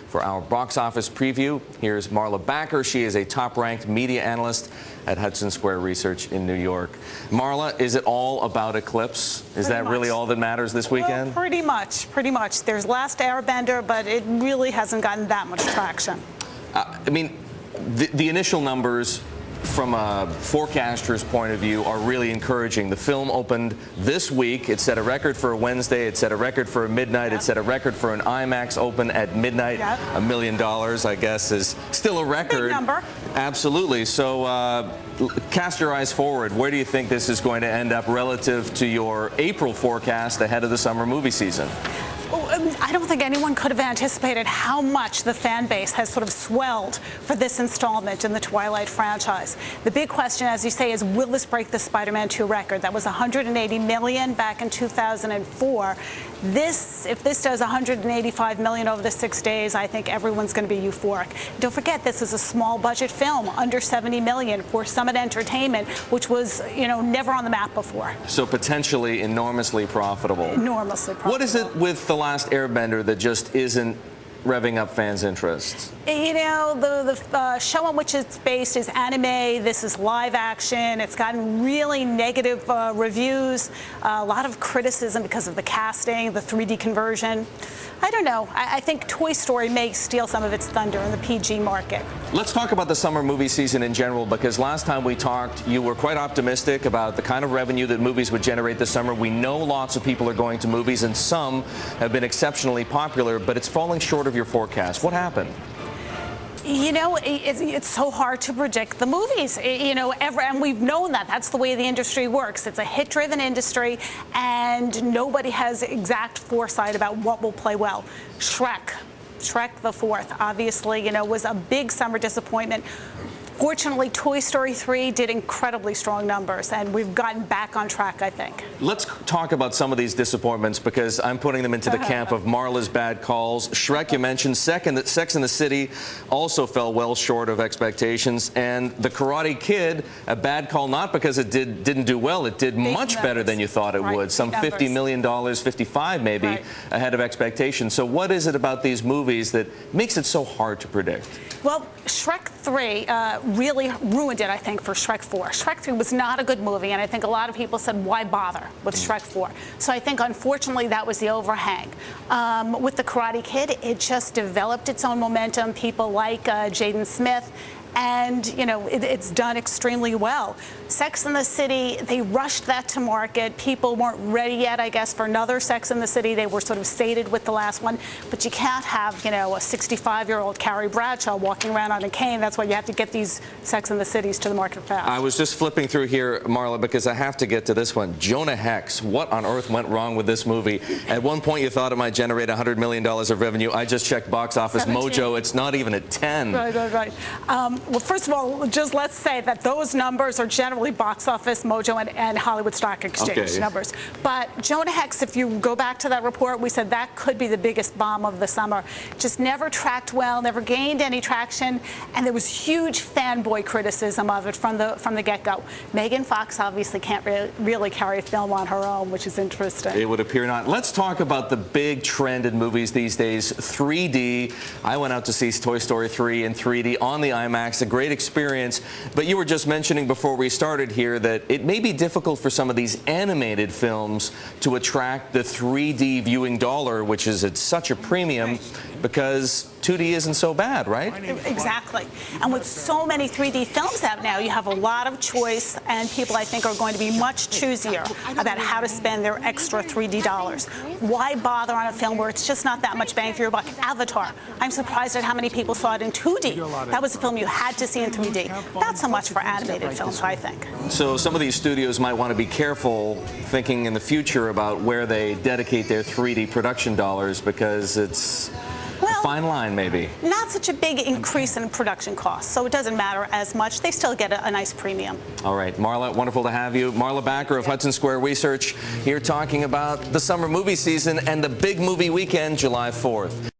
For our box office preview, here's Marla Backer. She is a top-ranked media analyst at Hudson Square Research in New York. Marla, is it all about Eclipse? Is that really all that matters this weekend? Well, pretty much. There's Last Airbender, but it really hasn't gotten that much traction. I mean, the initial numbers from a forecaster's point of view are really encouraging. The film opened this week. It set a record for a Wednesday. It set a record for a midnight. It set a record for an IMAX open at midnight. $1 million, I guess, is still a record. Big number. Absolutely. So cast your eyes forward. Where do you think this is going to end up relative to your April forecast ahead of the summer movie season? I don't think anyone could have anticipated how much the fan base has sort of swelled for this installment in the Twilight franchise. The big question, as you say, is will this break the Spider-Man 2 record? That was $180 million back in 2004. If this does $185 million over the 6 days, I think everyone's going to be euphoric. Don't forget, this is a small budget film, under $70 million for Summit Entertainment, which was, never on the map before. So potentially enormously profitable. Enormously profitable. What is it with The Last Airbender that just isn't revving up fans' interests? The show on which it's based is anime. This is live action. It's gotten really negative reviews, a lot of criticism because of the casting, the 3D conversion. I don't know. I think Toy Story may steal some of its thunder in the PG market. Let's talk about the summer movie season in general, because last time we talked, you were quite optimistic about the kind of revenue that movies would generate this summer. We know lots of people are going to movies, and some have been exceptionally popular, but it's falling short of your forecast. What happened? It's so hard to predict the movies, and we've known that. That's the way the industry works. It's a hit-driven industry, and nobody has exact foresight about what will play well. Shrek the Fourth, obviously, was a big summer disappointment. Fortunately, Toy Story 3 did incredibly strong numbers, and we've gotten back on track, I think. Let's talk about some of these disappointments, because I'm putting them into the camp of Marla's bad calls. Shrek, you mentioned. Second, Sex and the City also fell well short of expectations. And The Karate Kid, a bad call, not because it didn't do well. It did much better than you thought it would. Some $50 million, 55 maybe, ahead of expectations. So what is it about these movies that makes it so hard to predict? Well, Shrek 3 really ruined it, I think, for Shrek 4. Shrek 3 was not a good movie, and I think a lot of people said, why bother with Shrek 4? So I think, unfortunately, that was the overhang. With The Karate Kid, it just developed its own momentum. People like Jaden Smith, and, it's done extremely well. Sex and the City, they rushed that to market. People weren't ready yet, I guess, for another Sex and the City. They were sort of sated with the last one. But you can't have, a 65-year-old Carrie Bradshaw walking around on a cane. That's why you have to get these Sex and the Cities to the market fast. I was just flipping through here, Marla, because I have to get to this one. Jonah Hex. What on earth went wrong with this movie? At one point, you thought it might generate $100 million of revenue. I just checked Box Office 17. Mojo. It's not even at 10. Right. Well, first of all, just let's say that those numbers are generally Box Office Mojo and Hollywood Stock Exchange numbers. But Jonah Hex, if you go back to that report, we said that could be the biggest bomb of the summer. Just never tracked well, never gained any traction, and there was huge fanboy criticism of it from the get-go. Megan Fox obviously can't really carry a film on her own, which is interesting. It would appear not. Let's talk about the big trend in movies these days, 3D. I went out to see Toy Story 3 in 3D on the IMAX, a great experience. But you were just mentioning before we started here that it may be difficult for some of these animated films to attract the 3D viewing dollar, which is at such a premium, because 2D isn't so bad, right? Exactly. And with so many 3D films out now, you have a lot of choice, and people, I think, are going to be much choosier about how to spend their extra 3D dollars. Why bother on a film where it's just not that much bang for your buck? Avatar. I'm surprised at how many people saw it in 2D. That was a film you had to see in 3D. Not so much for animated films, I think. So some of these studios might want to be careful thinking in the future about where they dedicate their 3D production dollars, because it's a fine line, maybe. Not such a big increase in production costs, so it doesn't matter as much. They still get a nice premium. All right, Marla, wonderful to have you. Marla Backer of Hudson Square Research here talking about the summer movie season and the big movie weekend, July 4th.